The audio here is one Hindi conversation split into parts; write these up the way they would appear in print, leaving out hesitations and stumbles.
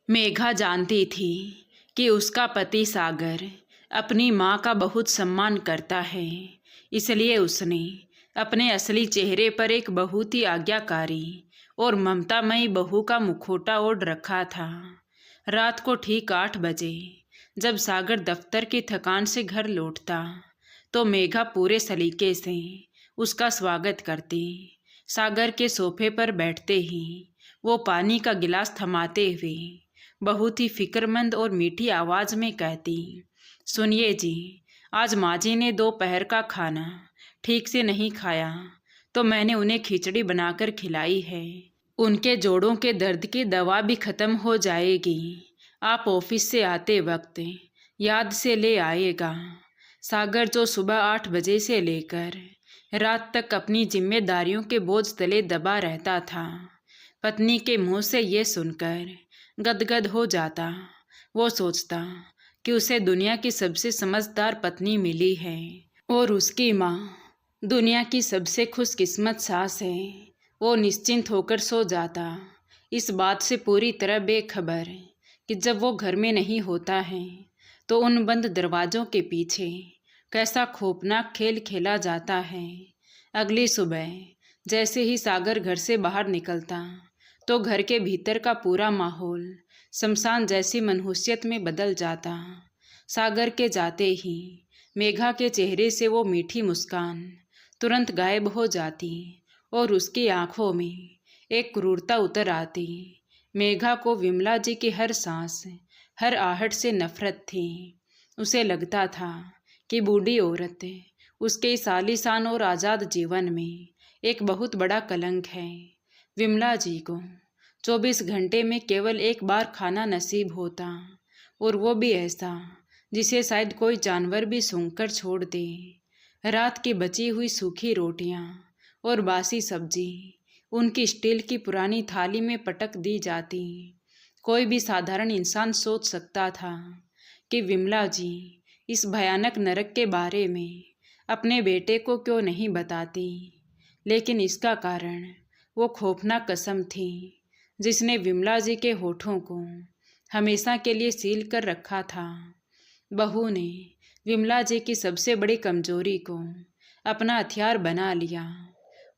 मेघा जानती थी कि उसका पति सागर अपनी माँ का बहुत सम्मान करता है, इसलिए उसने अपने असली चेहरे पर एक बहुत ही आज्ञाकारी और ममतामयी बहू का मुखौटा ओढ़ रखा था। रात को ठीक 8 बजे जब सागर दफ्तर की थकान से घर लौटता तो मेघा पूरे सलीके से उसका स्वागत करती। सागर के सोफे पर बैठते ही वो पानी का गिलास थमाते हुए बहुत ही फिक्रमंद और मीठी आवाज़ में कहती, सुनिए जी, आज माँ जी ने दोपहर का खाना ठीक से नहीं खाया तो मैंने उन्हें खिचड़ी बनाकर खिलाई है। उनके जोड़ों के दर्द की दवा भी ख़त्म हो जाएगी। आप ऑफिस से आते वक्त याद से ले आएगा। सागर जो सुबह 8 बजे से लेकर रात तक अपनी जिम्मेदारियों के बोझ तले दबा रहता था, पत्नी के मुंह से ये सुनकर गदगद हो जाता। वो सोचता कि उसे दुनिया की सबसे समझदार पत्नी मिली है और उसकी माँ दुनिया की सबसे खुशकिस्मत सास है। वो निश्चिंत होकर सो जाता, इस बात से पूरी तरह बेखबर कि जब वो घर में नहीं होता है तो उन बंद दरवाज़ों के पीछे कैसा खौफनाक खेल खेला जाता है। अगली सुबह जैसे ही सागर घर से बाहर निकलता तो घर के भीतर का पूरा माहौल शमशान जैसी मनहूसियत में बदल जाता। सागर के जाते ही मेघा के चेहरे से वो मीठी मुस्कान तुरंत गायब हो जाती और उसकी आंखों में एक क्रूरता उतर आती। मेघा को विमला जी की हर सांस, हर आहट से नफरत थी। उसे लगता था कि बूढ़ी औरत उसके इस आलीशान और आज़ाद जीवन में एक बहुत बड़ा कलंक है। विमला जी को 24 घंटे में केवल एक बार खाना नसीब होता, और वो भी ऐसा जिसे शायद कोई जानवर भी सूंघकर छोड़ दे। रात की बची हुई सूखी रोटियां और बासी सब्जी उनकी स्टील की पुरानी थाली में पटक दी जाती। कोई भी साधारण इंसान सोच सकता था कि विमला जी इस भयानक नरक के बारे में अपने बेटे को क्यों नहीं बताती, लेकिन इसका कारण वो खौफनाक कसम थी जिसने विमला जी के होठों को हमेशा के लिए सील कर रखा था। बहू ने विमला जी की सबसे बड़ी कमजोरी को अपना हथियार बना लिया,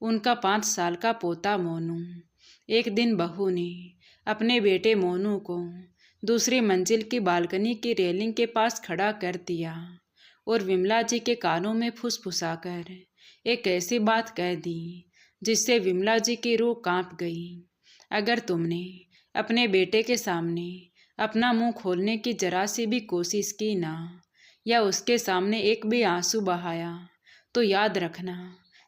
उनका 5 साल का पोता मोनू। एक दिन बहू ने अपने बेटे मोनू को दूसरी मंजिल की बालकनी की रेलिंग के पास खड़ा कर दिया और विमला जी के कानों में फुसफुसाकर एक ऐसी बात कह दी जिससे विमला जी की रूह कांप गई। अगर तुमने अपने बेटे के सामने अपना मुंह खोलने की जरा सी भी कोशिश की ना, या उसके सामने एक भी आंसू बहाया, तो याद रखना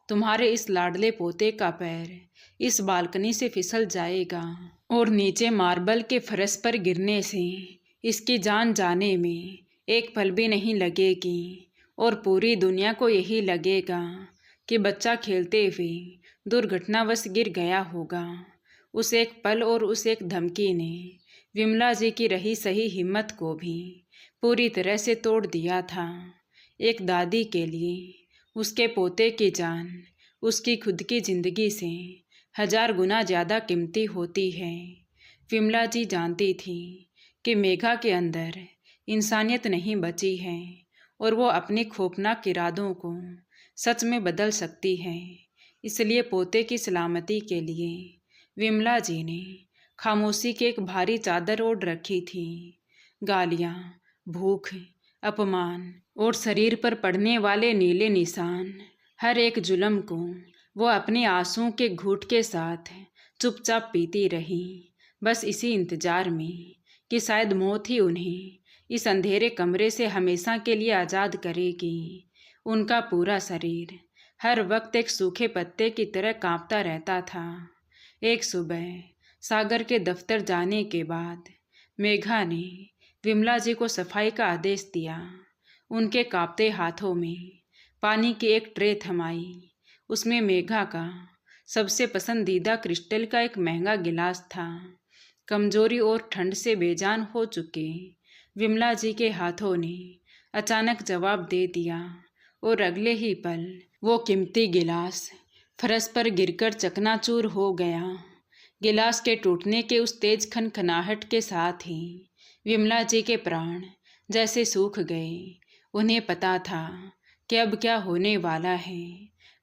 तुम्हारे इस लाडले पोते का पैर इस बालकनी से फिसल जाएगा और नीचे मार्बल के फर्श पर गिरने से इसकी जान जाने में एक पल भी नहीं लगेगी, और पूरी दुनिया को यही लगेगा कि बच्चा खेलते हुए दुर्घटनावश गिर गया होगा। उस एक पल और उस एक धमकी ने विमला जी की रही सही हिम्मत को भी पूरी तरह से तोड़ दिया था। एक दादी के लिए उसके पोते की जान उसकी खुद की जिंदगी से 1000 गुना ज़्यादा कीमती होती है। विमला जी जानती थी कि मेघा के अंदर इंसानियत नहीं बची है और वो अपने खौफनाक इरादों को सच में बदल सकती है। इसलिए पोते की सलामती के लिए विमला जी ने खामोशी की एक भारी चादर ओढ़ रखी थी। गालियाँ, भूख, अपमान और शरीर पर पड़ने वाले नीले निशान, हर एक जुल्म को वो अपने आंसुओं के घूंट के साथ चुपचाप पीती रही, बस इसी इंतजार में कि शायद मौत ही उन्हें इस अंधेरे कमरे से हमेशा के लिए आज़ाद करेगी। उनका पूरा शरीर हर वक्त एक सूखे पत्ते की तरह कांपता रहता था। एक सुबह सागर के दफ्तर जाने के बाद मेघा ने विमला जी को सफाई का आदेश दिया। उनके कांपते हाथों में पानी की एक ट्रे थमाई। उसमें मेघा का सबसे पसंदीदा क्रिस्टल का एक महंगा गिलास था। कमजोरी और ठंड से बेजान हो चुके विमला जी के हाथों ने अचानक जवाब दे दिया, और अगले ही पल वो कीमती गिलास फर्श पर गिरकर चकनाचूर हो गया। गिलास के टूटने के उस तेज खनखनाहट के साथ ही विमला जी के प्राण जैसे सूख गए। उन्हें पता था कि अब क्या होने वाला है।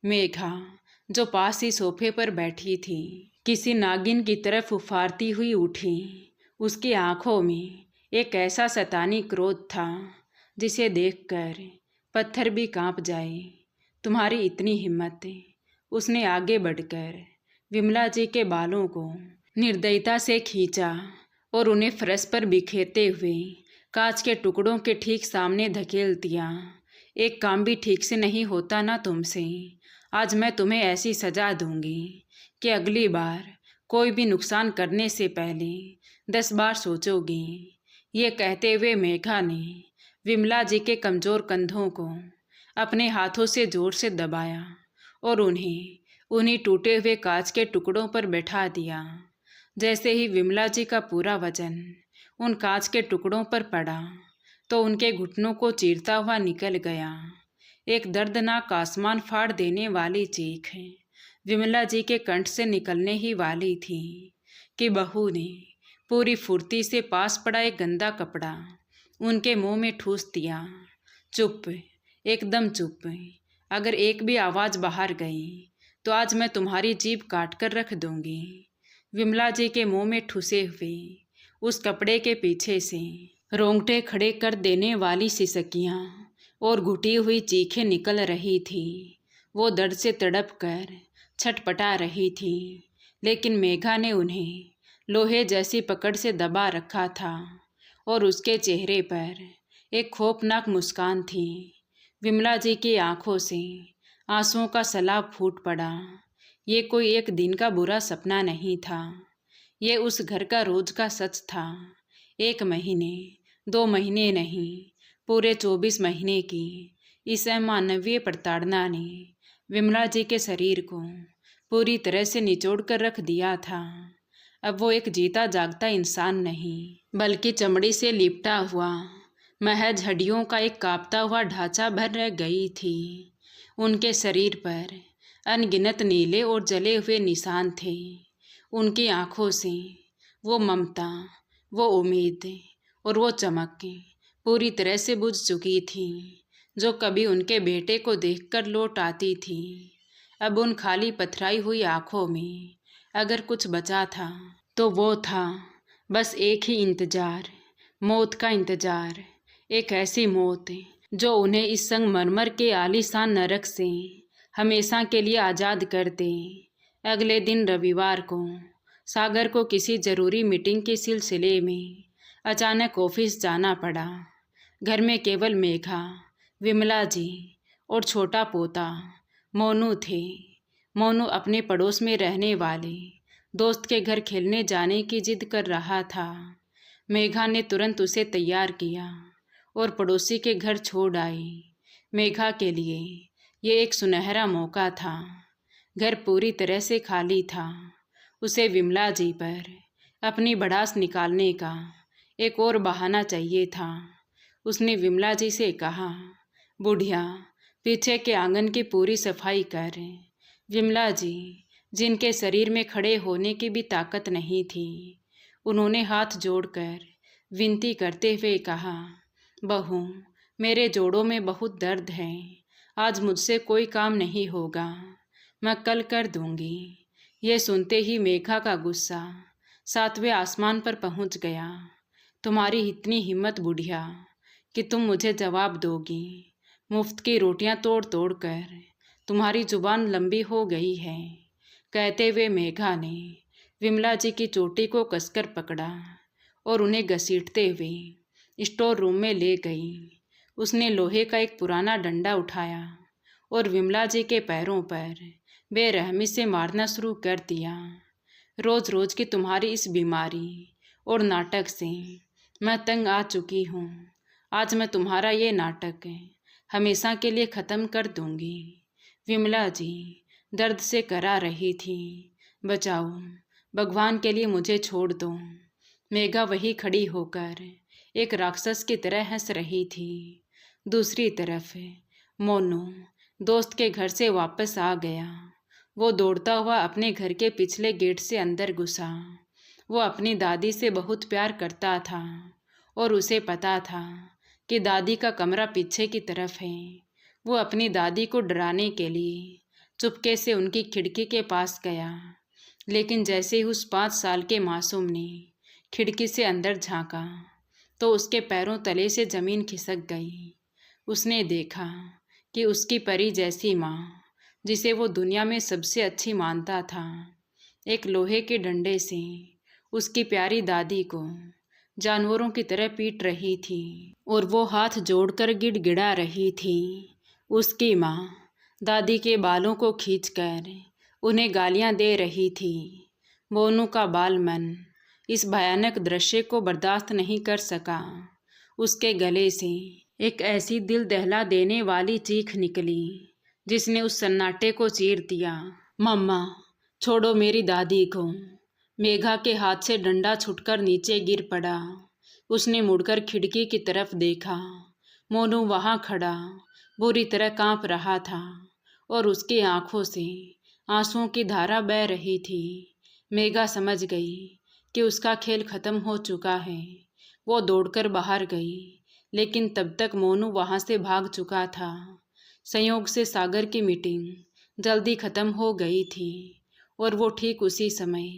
मेघा जो पास ही सोफे पर बैठी थी, किसी नागिन की तरफ उफारती हुई उठी। उसकी आंखों में एक ऐसा शैतानी क्रोध था जिसे देखकर पत्थर भी कांप जाए। तुम्हारी इतनी हिम्मत! उसने आगे बढ़कर विमला जी के बालों को निर्दयता से खींचा और उन्हें फर्श पर बिखेरते हुए कांच के टुकड़ों के ठीक सामने धकेल दिया। एक काम भी ठीक से नहीं होता ना तुमसे। आज मैं तुम्हें ऐसी सजा दूंगी कि अगली बार कोई भी नुकसान करने से पहले 10 बार सोचोगी। ये कहते हुए मेघा ने विमला जी के कमज़ोर कंधों को अपने हाथों से जोर से दबाया और उन्हीं टूटे हुए कांच के टुकड़ों पर बैठा दिया। जैसे ही विमला जी का पूरा वजन उन कांच के टुकड़ों पर पड़ा तो उनके घुटनों को चीरता हुआ निकल गया। एक दर्दनाक आसमान फाड़ देने वाली चीख विमला जी के कंठ से निकलने ही वाली थी कि बहू ने पूरी फुर्ती से पास पड़ा एक गंदा कपड़ा उनके मुंह में ठूस दिया। चुप, एकदम चुप। अगर एक भी आवाज़ बाहर गई तो आज मैं तुम्हारी जीभ काट कर रख दूंगी। विमला जी के मुंह में ठुसे हुए उस कपड़े के पीछे से रोंगटे खड़े कर देने वाली सिसकियाँ और घुटी हुई चीखें निकल रही थी। वो दर्द से तड़प कर छटपटा रही थी, लेकिन मेघा ने उन्हें लोहे जैसी पकड़ से दबा रखा था और उसके चेहरे पर एक खौफनाक मुस्कान थी। विमला जी की आंखों से आंसुओं का सैलाब फूट पड़ा। ये कोई एक दिन का बुरा सपना नहीं था, ये उस घर का रोज का सच था। 1 महीने 2 महीने नहीं, पूरे 24 महीने की इस अमानवीय प्रताड़ना ने विमला जी के शरीर को पूरी तरह से निचोड़ कर रख दिया था। अब वो एक जीता जागता इंसान नहीं, बल्कि चमड़ी से लिपटा हुआ महज हड्डियों का एक कांपता हुआ ढांचा भर रह गई थी। उनके शरीर पर अनगिनत नीले और जले हुए निशान थे। उनकी आंखों से वो ममता, वो उम्मीद और वो चमक पूरी तरह से बुझ चुकी थी जो कभी उनके बेटे को देखकर लौट आती थी। अब उन खाली पथराई हुई आंखों में अगर कुछ बचा था तो वो था बस एक ही इंतजार, मौत का इंतजार। एक ऐसी मौत जो उन्हें इस संगमरमर के आलीशान नरक से हमेशा के लिए आज़ाद कर दे। अगले दिन रविवार को सागर को किसी ज़रूरी मीटिंग के सिलसिले में अचानक ऑफिस जाना पड़ा। घर में केवल मेघा, विमला जी और छोटा पोता मोनू थे। मोनू अपने पड़ोस में रहने वाले दोस्त के घर खेलने जाने की जिद कर रहा था। मेघा ने तुरंत उसे तैयार किया और पड़ोसी के घर छोड़ आई। मेघा के लिए ये एक सुनहरा मौका था। घर पूरी तरह से खाली था। उसे विमला जी पर अपनी भड़ास निकालने का एक और बहाना चाहिए था। उसने विमला जी से कहा, बुढ़िया पीछे के आंगन की पूरी सफाई कर। विमला जी, जिनके शरीर में खड़े होने की भी ताकत नहीं थी, उन्होंने हाथ जोड़कर विनती करते हुए कहा, बहू मेरे जोड़ों में बहुत दर्द है, आज मुझसे कोई काम नहीं होगा, मैं कल कर दूंगी। ये सुनते ही मेघा का गुस्सा 7वें आसमान पर पहुंच गया। तुम्हारी इतनी हिम्मत बुढ़िया कि तुम मुझे जवाब दोगी। मुफ्त की रोटियां तोड़ तोड़ कर तुम्हारी जुबान लंबी हो गई है। कहते हुए मेघा ने विमला जी की चोटी को कसकर पकड़ा और उन्हें घसीटते हुए स्टोर रूम में ले गई। उसने लोहे का एक पुराना डंडा उठाया और विमला जी के पैरों पर बेरहमी से मारना शुरू कर दिया। रोज रोज की तुम्हारी इस बीमारी और नाटक से मैं तंग आ चुकी हूँ। आज मैं तुम्हारा ये नाटक हमेशा के लिए ख़त्म कर दूंगी। विमला जी दर्द से करा रही थी। बचाओ, भगवान के लिए मुझे छोड़ दो। मेघा वही खड़ी होकर एक राक्षस की तरह हंस रही थी। दूसरी तरफ मोनू दोस्त के घर से वापस आ गया। वो दौड़ता हुआ अपने घर के पिछले गेट से अंदर घुसा। वो अपनी दादी से बहुत प्यार करता था और उसे पता था कि दादी का कमरा पीछे की तरफ है। वो अपनी दादी को डराने के लिए चुपके से उनकी खिड़की के पास गया, लेकिन जैसे ही उस 5 साल के मासूम ने खिड़की से अंदर झांका तो उसके पैरों तले से ज़मीन खिसक गई। उसने देखा कि उसकी परी जैसी माँ, जिसे वो दुनिया में सबसे अच्छी मानता था, एक लोहे के डंडे से उसकी प्यारी दादी को जानवरों की तरह पीट रही थी और वो हाथ जोड़कर गिड़गिड़ा रही थी। उसकी माँ दादी के बालों को खींचकर उन्हें गालियाँ दे रही थी। मोनू का बाल मन इस भयानक दृश्य को बर्दाश्त नहीं कर सका। उसके गले से एक ऐसी दिल दहला देने वाली चीख निकली जिसने उस सन्नाटे को चीर दिया। मम्मा, छोड़ो मेरी दादी को। मेघा के हाथ से डंडा छुटकर नीचे गिर पड़ा। उसने मुड़कर खिड़की की तरफ देखा। मोनू वहां खड़ा बुरी तरह कांप रहा था और उसकी आंखों से आंसुओं की धारा बह रही थी। मेघा समझ गई कि उसका खेल खत्म हो चुका है। वो दौड़कर बाहर गई, लेकिन तब तक मोनू वहां से भाग चुका था। संयोग से सागर की मीटिंग जल्दी खत्म हो गई थी और वो ठीक उसी समय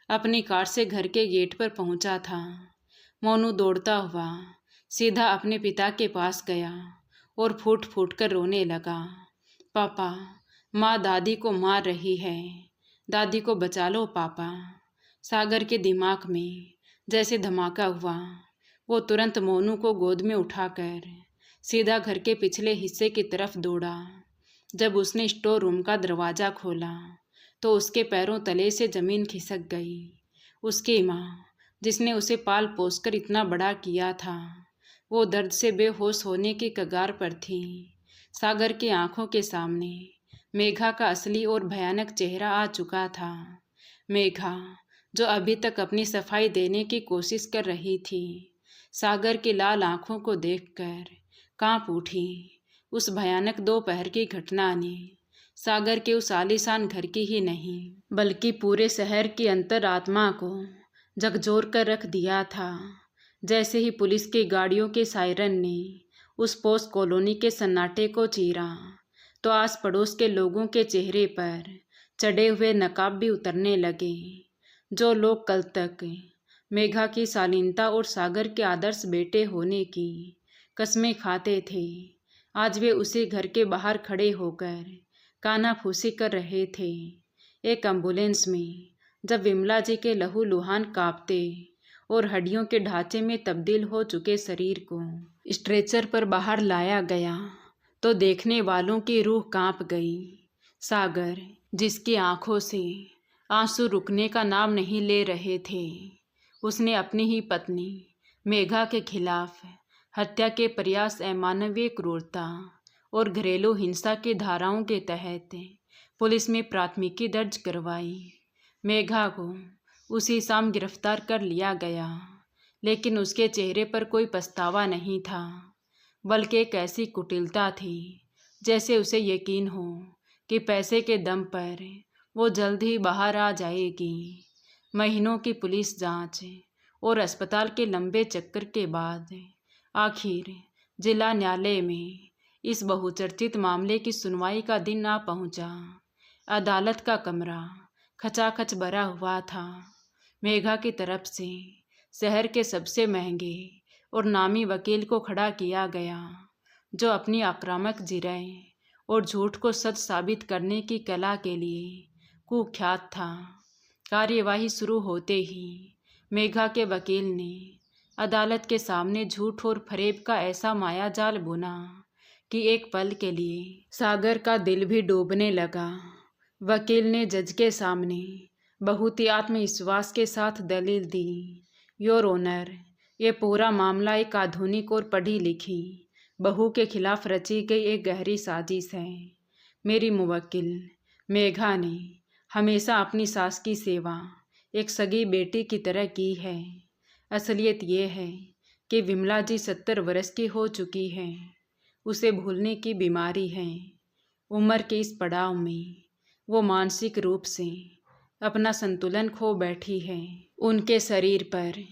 अपनी कार से घर के गेट पर पहुंचा था। मोनू दौड़ता हुआ सीधा अपने पिता के पास गया और फूट फूट कर रोने लगा। पापा, माँ दादी को मार रही है, दादी को बचा लो पापा। सागर के दिमाग में जैसे धमाका हुआ। वो तुरंत मोनू को गोद में उठाकर सीधा घर के पिछले हिस्से की तरफ दौड़ा। जब उसने स्टोर रूम का दरवाज़ा खोला तो उसके पैरों तले से ज़मीन खिसक गई। उसकी माँ, जिसने उसे पाल पोस कर इतना बड़ा किया था, वो दर्द से बेहोश होने की कगार पर थी। सागर की आंखों के सामने मेघा का असली और भयानक चेहरा आ चुका था। मेघा, जो अभी तक अपनी सफाई देने की कोशिश कर रही थी, सागर की लाल आंखों को देखकर कांप उठी। उस भयानक दोपहर की घटना ने सागर के उस आलीशान घर की ही नहीं बल्कि पूरे शहर की अंतरात्मा को झकझोर कर रख दिया था। जैसे ही पुलिस की गाड़ियों के सायरन ने उस पोस्ट कॉलोनी के सन्नाटे को चीरा तो आस पड़ोस के लोगों के चेहरे पर चढ़े हुए नकाब भी उतरने लगे। जो लोग कल तक मेघा की शालीनता और सागर के आदर्श बेटे होने की कस्में खाते थे, आज वे उसी घर के बाहर खड़े होकर कानाफूसी कर रहे थे। एक एम्बुलेंस में जब विमला जी के लहू लुहान कांपते और हड्डियों के ढांचे में तब्दील हो चुके शरीर को स्ट्रेचर पर बाहर लाया गया तो देखने वालों की रूह कांप गई। सागर, जिसकी आंखों से आंसू रुकने का नाम नहीं ले रहे थे, उसने अपनी ही पत्नी मेघा के खिलाफ हत्या के प्रयास, अमानवीय क्रूरता और घरेलू हिंसा की धाराओं के तहत पुलिस में प्राथमिकी दर्ज करवाई। मेघा को उसी शाम गिरफ्तार कर लिया गया, लेकिन उसके चेहरे पर कोई पछतावा नहीं था, बल्कि एक ऐसी कुटिलता थी जैसे उसे यकीन हो कि पैसे के दम पर वो जल्द ही बाहर आ जाएगी। महीनों की पुलिस जांच और अस्पताल के लंबे चक्कर के बाद आखिर जिला न्यायालय में इस बहुचर्चित मामले की सुनवाई का दिन आ पहुंचा। अदालत का कमरा खचाखच भरा हुआ था। मेघा की तरफ से शहर के सबसे महंगे और नामी वकील को खड़ा किया गया, जो अपनी आक्रामक जिरह और झूठ को सच साबित करने की कला के लिए कुख्यात था। कार्यवाही शुरू होते ही मेघा के वकील ने अदालत के सामने झूठ और फरेब का ऐसा मायाजाल बुना कि एक पल के लिए सागर का दिल भी डूबने लगा। वकील ने जज के सामने बहुत ही आत्मविश्वास के साथ दलील दी, योर ऑनर, ये पूरा मामला एक आधुनिक और पढ़ी लिखी बहू के खिलाफ रची गई एक गहरी साजिश है। मेरी मुवक्किल मेघा ने हमेशा अपनी सास की सेवा एक सगी बेटी की तरह की है। असलियत ये है कि विमला जी 70 वर्ष की हो चुकी है। उसे भूलने की बीमारी है। उम्र के इस पड़ाव में वो मानसिक रूप से अपना संतुलन खो बैठी है। उनके शरीर पर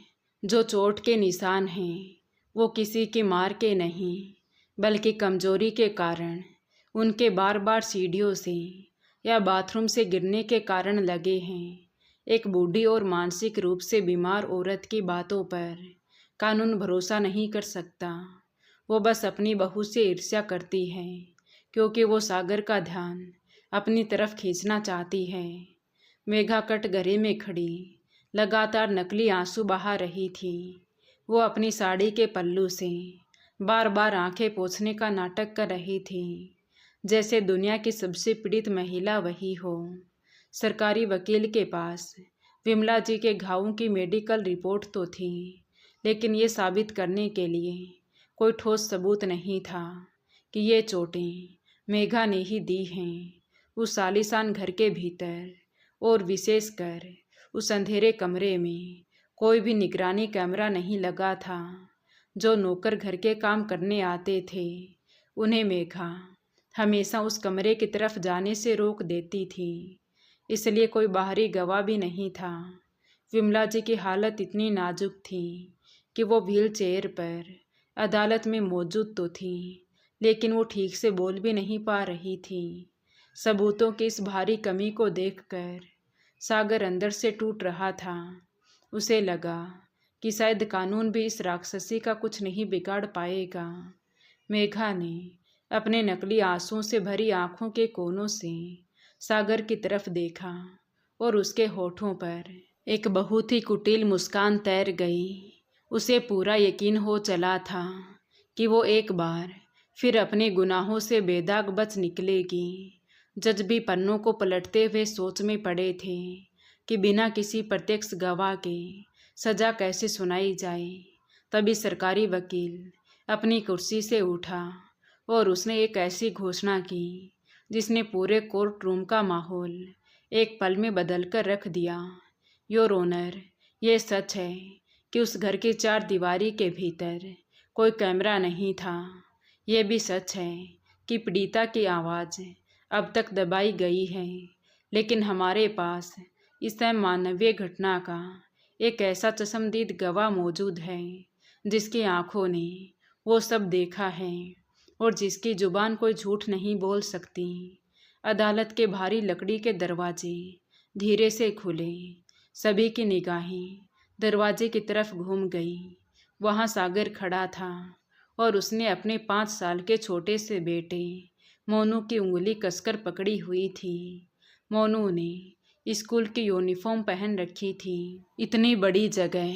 जो चोट के निशान हैं वो किसी की मार के नहीं बल्कि कमजोरी के कारण, उनके बार बार सीढ़ियों से या बाथरूम से गिरने के कारण लगे हैं। एक बूढ़ी और मानसिक रूप से बीमार औरत की बातों पर कानून भरोसा नहीं कर सकता। वो बस अपनी बहू से ईर्ष्या करती है क्योंकि वो सागर का ध्यान अपनी तरफ खींचना चाहती है। मेघा कटघरे में खड़ी लगातार नकली आंसू बहा रही थी। वो अपनी साड़ी के पल्लू से बार बार आंखें पोंछने का नाटक कर रही थी, जैसे दुनिया की सबसे पीड़ित महिला वही हो। सरकारी वकील के पास विमला जी के घावों की मेडिकल रिपोर्ट तो थी, लेकिन ये साबित करने के लिए कोई ठोस सबूत नहीं था कि ये चोटें मेघा ने ही दी हैं। उस आलीशान घर के भीतर और विशेषकर उस अंधेरे कमरे में कोई भी निगरानी कैमरा नहीं लगा था। जो नौकर घर के काम करने आते थे उन्हें मेघा हमेशा उस कमरे की तरफ जाने से रोक देती थी, इसलिए कोई बाहरी गवाह भी नहीं था। विमला जी की हालत इतनी नाजुक थी कि वो व्हील चेयर पर अदालत में मौजूद तो थी, लेकिन वो ठीक से बोल भी नहीं पा रही थी। सबूतों की इस भारी कमी को देखकर सागर अंदर से टूट रहा था। उसे लगा कि शायद कानून भी इस राक्षसी का कुछ नहीं बिगाड़ पाएगा। मेघा ने अपने नकली आंसुओं से भरी आंखों के कोनों से सागर की तरफ देखा और उसके होठों पर एक बहुत ही कुटिल मुस्कान तैर गई। उसे पूरा यकीन हो चला था कि वो एक बार फिर अपने गुनाहों से बेदाग बच निकलेगी। जज भी पन्नों को पलटते हुए सोच में पड़े थे कि बिना किसी प्रत्यक्ष गवाह के सजा कैसे सुनाई जाए। तभी सरकारी वकील अपनी कुर्सी से उठा और उसने एक ऐसी घोषणा की जिसने पूरे कोर्ट रूम का माहौल एक पल में बदल कर रख दिया। योर ऑनर, ये सच है कि उस घर की चार दीवारी के भीतर कोई कैमरा नहीं था। ये भी सच है कि पीड़िता की आवाज़ अब तक दबाई गई है, लेकिन हमारे पास इस मानवीय घटना का एक ऐसा चश्मदीद गवाह मौजूद है जिसकी आंखों ने वो सब देखा है और जिसकी जुबान कोई झूठ नहीं बोल सकती। अदालत के भारी लकड़ी के दरवाजे धीरे से खुले। सभी की निगाहें दरवाजे की तरफ घूम गई। वहाँ सागर खड़ा था और उसने अपने 5 साल के छोटे से बेटे मोनू की उंगली कसकर पकड़ी हुई थी। मोनू ने स्कूल की यूनिफॉर्म पहन रखी थी। इतनी बड़ी जगह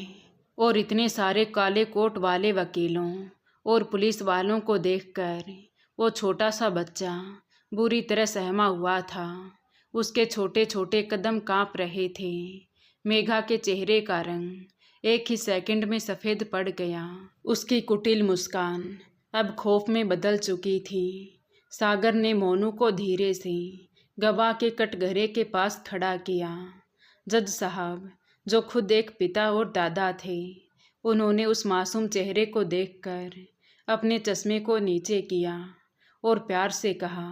और इतने सारे काले कोट वाले वकीलों और पुलिस वालों को देखकर वो छोटा सा बच्चा बुरी तरह सहमा हुआ था। उसके छोटे छोटे कदम कांप रहे थे। मेघा के चेहरे का रंग एक ही सेकंड में सफ़ेद पड़ गया। उसकी कुटिल मुस्कान अब खौफ में बदल चुकी थी। सागर ने मोनू को धीरे से गवाह के कटघरे के पास खड़ा किया। जज साहब, जो खुद एक पिता और दादा थे, उन्होंने उस मासूम चेहरे को देखकर अपने चश्मे को नीचे किया और प्यार से कहा,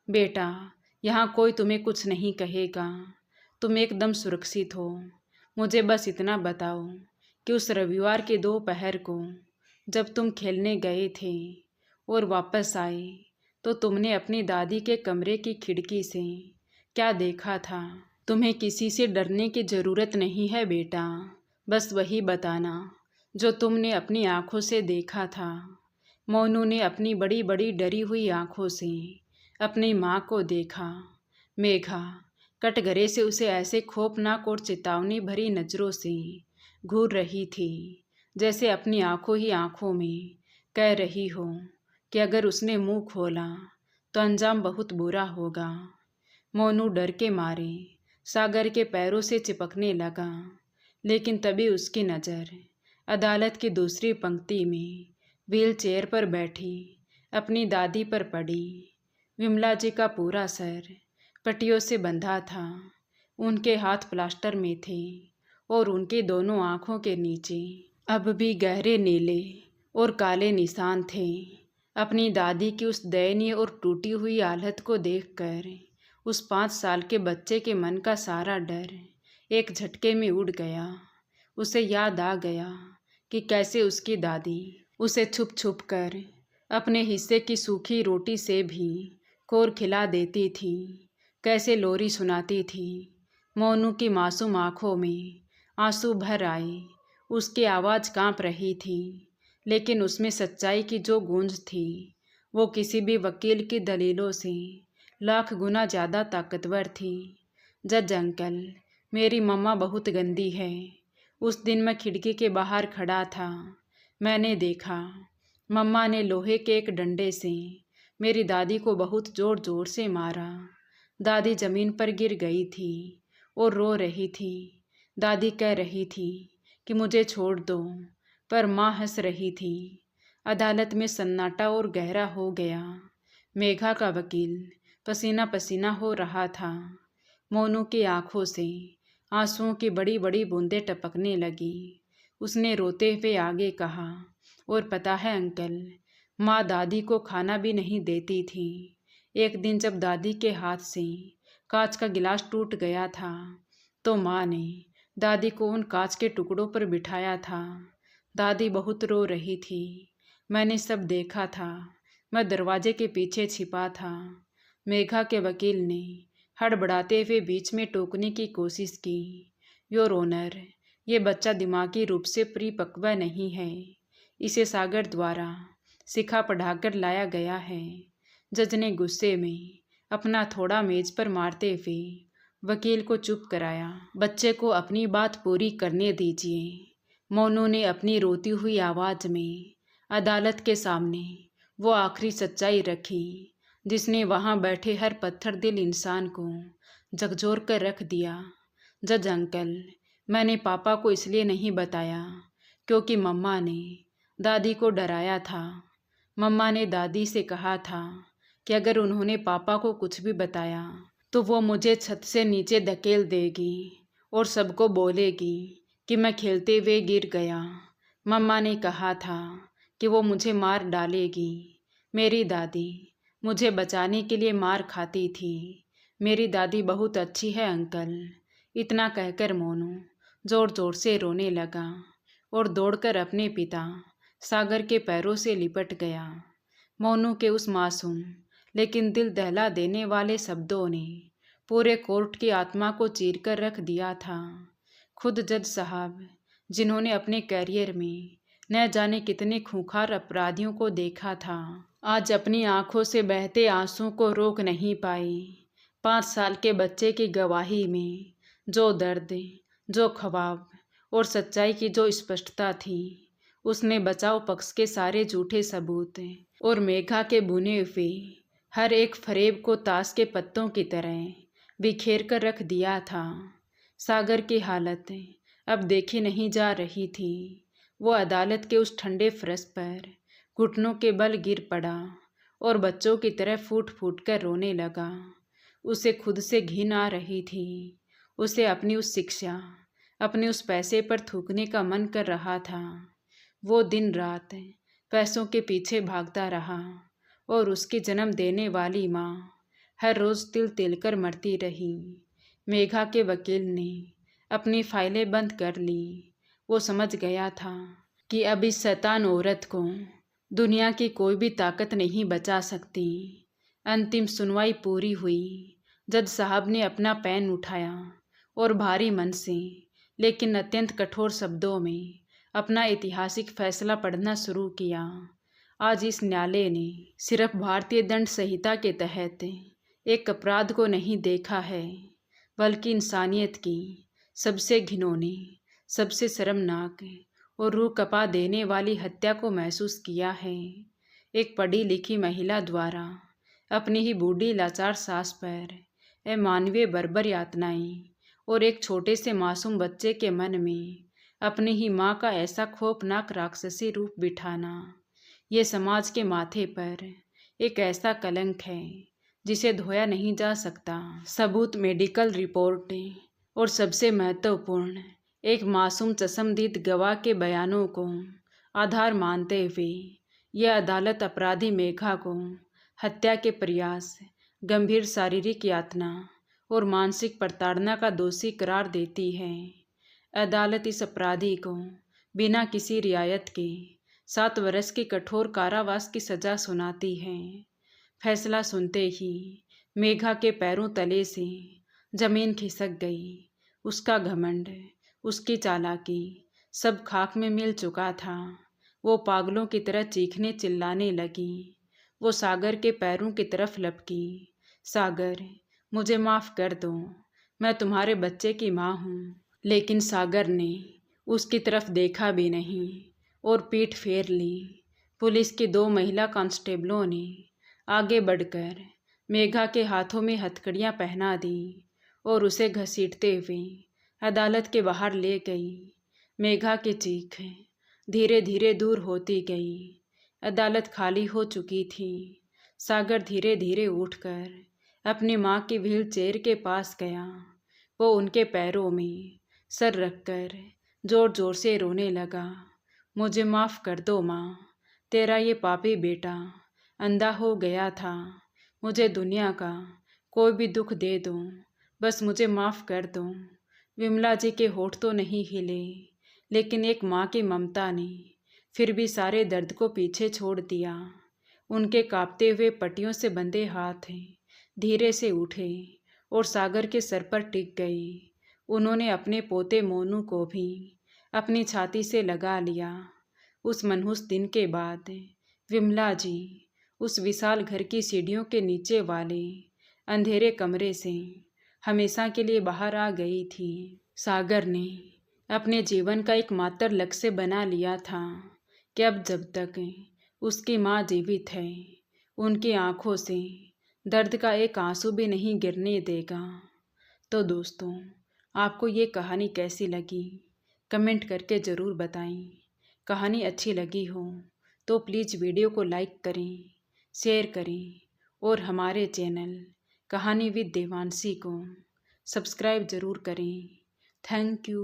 बेटा, यहाँ कोई तुम्हें कुछ नहीं कहेगा। तुम एकदम सुरक्षित हो। मुझे बस इतना बताओ कि उस रविवार के दोपहर को जब तुम खेलने गए थे और वापस आए तो तुमने अपनी दादी के कमरे की खिड़की से क्या देखा था? तुम्हें किसी से डरने की ज़रूरत नहीं है बेटा, बस वही बताना जो तुमने अपनी आंखों से देखा था। मोनू ने अपनी बड़ी बड़ी डरी हुई आंखों से अपनी माँ को देखा। मेघा कटघरे से उसे ऐसे खौफनाक और चेतावनी भरी नज़रों से घूर रही थी जैसे अपनी आंखों ही आंखों में कह रही हो कि अगर उसने मुंह खोला तो अंजाम बहुत बुरा होगा। मोनू डर के मारे सागर के पैरों से चिपकने लगा, लेकिन तभी उसकी नज़र अदालत की दूसरी पंक्ति में व्हील चेयर पर बैठी अपनी दादी पर पड़ी। विमला जी का पूरा सर पट्टियों से बंधा था। उनके हाथ प्लास्टर में थे और उनकी दोनों आँखों के नीचे अब भी गहरे नीले और काले निशान थे। अपनी दादी की उस दयनीय और टूटी हुई हालत को देखकर उस 5 साल के बच्चे के मन का सारा डर एक झटके में उड़ गया। उसे याद आ गया कि कैसे उसकी दादी उसे छुप छुप कर अपने हिस्से की सूखी रोटी से भी कोर खिला देती थी, कैसे लोरी सुनाती थी। मोनू की मासूम आंखों में आंसू भर आए, उसकी आवाज़ कांप रही थी, लेकिन उसमें सच्चाई की जो गूंज थी वो किसी भी वकील की दलीलों से लाख गुना ज़्यादा ताकतवर थी। जज अंकल, मेरी मम्मा बहुत गंदी है। उस दिन मैं खिड़की के बाहर खड़ा था। मैंने देखा मम्मा ने लोहे के एक डंडे से मेरी दादी को बहुत ज़ोर ज़ोर से मारा। दादी ज़मीन पर गिर गई थी और रो रही थी। दादी कह रही थी कि मुझे छोड़ दो, पर माँ हंस रही थी। अदालत में सन्नाटा और गहरा हो गया। मेघा का वकील पसीना पसीना हो रहा था। मोनू की आंखों से आंसुओं की बड़ी बड़ी बूंदें टपकने लगी। उसने रोते हुए आगे कहा, और पता है अंकल, माँ दादी को खाना भी नहीं देती थी। एक दिन जब दादी के हाथ से कांच का गिलास टूट गया था तो माँ ने दादी को उन कांच के टुकड़ों पर बिठाया था। दादी बहुत रो रही थी। मैंने सब देखा था। मैं दरवाजे के पीछे छिपा था। मेघा के वकील ने हड़बड़ाते हुए बीच में टोकने की कोशिश की। योर ऑनर, ये बच्चा दिमागी रूप से परिपक्व नहीं है। इसे सागर द्वारा सिखा पढ़ाकर लाया गया है। जज ने गुस्से में अपना थोड़ा मेज पर मारते हुए वकील को चुप कराया। बच्चे को अपनी बात पूरी करने दीजिए। मोनू ने अपनी रोती हुई आवाज़ में अदालत के सामने वो आखिरी सच्चाई रखी जिसने वहाँ बैठे हर पत्थर दिल इंसान को झकझोर कर रख दिया। जज अंकल, मैंने पापा को इसलिए नहीं बताया क्योंकि मम्मा ने दादी को डराया था। मम्मा ने दादी से कहा था कि अगर उन्होंने पापा को कुछ भी बताया तो वो मुझे छत से नीचे धकेल देगी और सबको बोलेगी कि मैं खेलते हुए गिर गया। मम्मा ने कहा था कि वो मुझे मार डालेगी। मेरी दादी मुझे बचाने के लिए मार खाती थी। मेरी दादी बहुत अच्छी है अंकल। इतना कहकर मोनू ज़ोर ज़ोर से रोने लगा और दौड़कर अपने पिता सागर के पैरों से लिपट गया। मोनू के उस मासूम लेकिन दिल दहला देने वाले शब्दों ने पूरे कोर्ट की आत्मा को चीरकर रख दिया था। खुद जज साहब, जिन्होंने अपने कैरियर में न जाने कितने खूंखार अपराधियों को देखा था, आज अपनी आंखों से बहते आंसुओं को रोक नहीं पाई। 5 साल के बच्चे की गवाही में जो दर्द, जो ख्वाब और सच्चाई की जो स्पष्टता थी, उसने बचाव पक्ष के सारे झूठे सबूत और मेघा के बुने हुए हर एक फरेब को ताश के पत्तों की तरह बिखेर कर रख दिया था। सागर की हालत अब देखी नहीं जा रही थी। वो अदालत के उस ठंडे फर्श पर घुटनों के बल गिर पड़ा और बच्चों की तरह फूट फूट कर रोने लगा। उसे खुद से घिन आ रही थी। उसे अपनी उस शिक्षा, अपने उस पैसे पर थूकने का मन कर रहा था। वो दिन रात पैसों के पीछे भागता रहा और उसकी जन्म देने वाली माँ हर रोज़ तिल तिल कर मरती रही। मेघा के वकील ने अपनी फाइलें बंद कर ली। वो समझ गया था कि अब इस शैतान औरत को दुनिया की कोई भी ताकत नहीं बचा सकती। अंतिम सुनवाई पूरी हुई। जज साहब ने अपना पेन उठाया और भारी मन से लेकिन अत्यंत कठोर शब्दों में अपना ऐतिहासिक फैसला पढ़ना शुरू किया। आज इस न्यायालय ने सिर्फ भारतीय दंड संहिता के तहत एक अपराध को नहीं देखा है, बल्कि इंसानियत की सबसे घिनौनी, सबसे शर्मनाक और रूह कपा देने वाली हत्या को महसूस किया है। एक पढ़ी लिखी महिला द्वारा अपनी ही बूढ़ी लाचार सास पर अमानवीय बर्बर यातनाएं और एक छोटे से मासूम बच्चे के मन में अपनी ही माँ का ऐसा खौफनाक राक्षसी रूप बिठाना, ये समाज के माथे पर एक ऐसा कलंक है जिसे धोया नहीं जा सकता। सबूत, मेडिकल रिपोर्ट और सबसे महत्वपूर्ण एक मासूम चश्मदीद गवाह के बयानों को आधार मानते हुए यह अदालत अपराधी मेघा को हत्या के प्रयास, गंभीर शारीरिक यातना और मानसिक प्रताड़ना का दोषी करार देती है। अदालत इस अपराधी को बिना किसी रियायत के 7 वर्ष की कठोर कारावास की सजा सुनाती है। फैसला सुनते ही मेघा के पैरों तले से जमीन खिसक गई। उसका घमंड, उसकी चालाकी सब खाक में मिल चुका था। वो पागलों की तरह चीखने चिल्लाने लगी। वो सागर के पैरों की तरफ लपकी। सागर, मुझे माफ़ कर दो, मैं तुम्हारे बच्चे की माँ हूँ। लेकिन सागर ने उसकी तरफ देखा भी नहीं और पीठ फेर ली। पुलिस की 2 महिला कांस्टेबलों ने आगे बढ़कर मेघा के हाथों में हथकड़ियाँ पहना दी और उसे घसीटते हुए अदालत के बाहर ले गई। मेघा की चीख धीरे धीरे दूर होती गई। अदालत खाली हो चुकी थी। सागर धीरे धीरे उठकर अपनी माँ की व्हील चेयर के पास गया। वो उनके पैरों में सर रखकर जोर जोर से रोने लगा। मुझे माफ़ कर दो माँ, तेरा ये पापी बेटा अंधा हो गया था। मुझे दुनिया का कोई भी दुख दे दो, बस मुझे माफ़ कर दो। विमला जी के होठ तो नहीं हिले, लेकिन एक माँ की ममता ने फिर भी सारे दर्द को पीछे छोड़ दिया। उनके कांपते हुए पट्टियों से बंधे हाथ धीरे से उठे और सागर के सर पर टिक गए। उन्होंने अपने पोते मोनू को भी अपनी छाती से लगा लिया। उस मनहूस दिन के बाद विमला जी उस विशाल घर की सीढ़ियों के नीचे वाले अंधेरे कमरे से हमेशा के लिए बाहर आ गई थी। सागर ने अपने जीवन का एकमात्र लक्ष्य बना लिया था कि अब जब तक उसकी माँ जीवित है, उनकी आंखों से दर्द का एक आंसू भी नहीं गिरने देगा। तो दोस्तों, आपको ये कहानी कैसी लगी कमेंट करके ज़रूर बताएं। कहानी अच्छी लगी हो तो प्लीज़ वीडियो को लाइक करें, शेयर करें और हमारे चैनल कहानी विद देवांशी को सब्सक्राइब ज़रूर करें। Thank you.